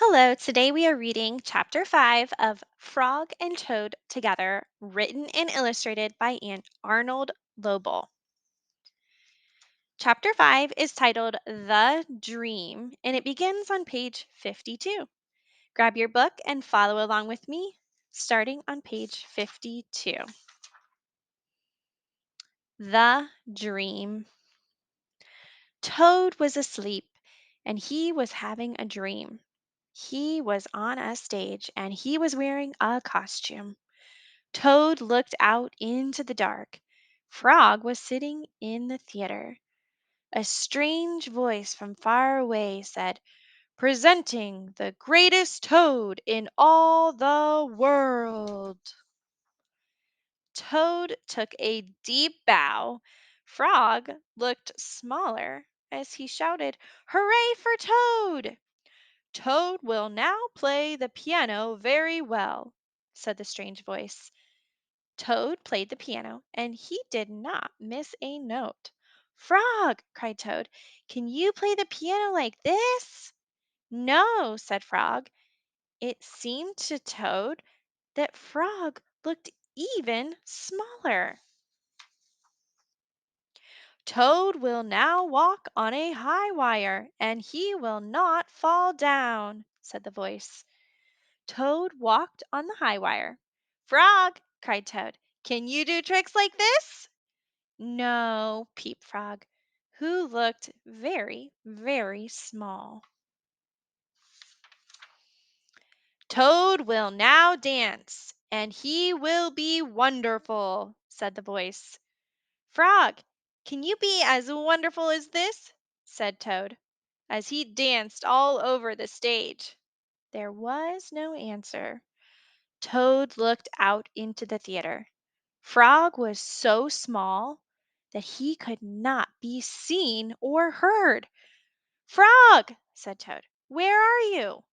Hello, today we are reading Chapter 5 of Frog and Toad Together, written and illustrated by Arnold Lobel. Chapter 5 is titled The Dream, and it begins on page 52. Grab your book and follow along with me, starting on page 52. The Dream. Toad was asleep, and he was having a dream. He was on a stage, and he was wearing a costume. Toad looked out into the dark. Frog was sitting in the theater. A strange voice from far away said, "Presenting the greatest toad in all the world." Toad took a deep bow. Frog looked smaller as he shouted, "Hooray for Toad!" "Toad will now play the piano very well," said the strange voice. Toad played the piano, and he did not miss a note. "Frog!" cried Toad, "can you play the piano like this?" "No," said Frog. It seemed to Toad that Frog looked even smaller. "Toad will now walk on a high wire, and he will not fall down," said the voice. Toad walked on the high wire. "Frog!" cried Toad, "can you do tricks like this?" "No," peeped Frog, who looked very, very small. "Toad will now dance, and he will be wonderful," said the voice. "Frog, can you be as wonderful as this?" said Toad, as he danced all over the stage. There was no answer. Toad looked out into the theater. Frog was so small that he could not be seen or heard. "Frog!" said Toad. "Where are you?"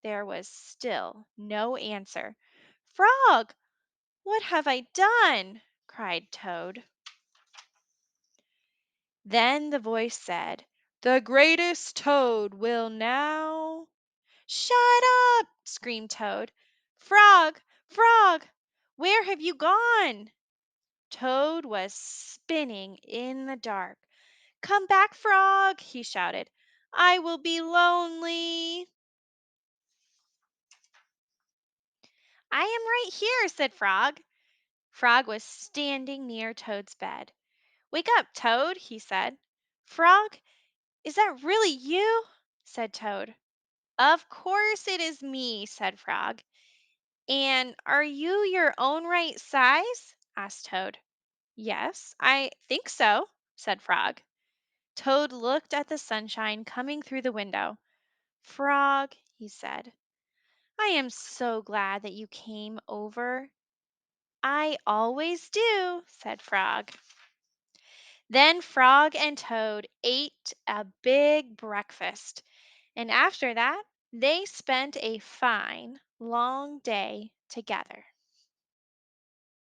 There was still no answer. "Frog, what have I done?" cried Toad. Then the voice said, "The greatest Toad will now—" "Shut up!" screamed Toad. "Frog! Frog! Where have you gone?" Toad was spinning in the dark. "Come back, Frog!" he shouted. "I will be lonely." "I am right here," said Frog. Frog was standing near Toad's bed. "Wake up, Toad," he said. "Frog, is that really you?" said Toad. "Of course it is me," said Frog. "And are you your own right size?" asked Toad. "Yes, I think so," said Frog. Toad looked at the sunshine coming through the window. "Frog," he said, "I am so glad that you came over." "I always do," said Frog. Then Frog and Toad ate a big breakfast, and after that they spent a fine, long day together.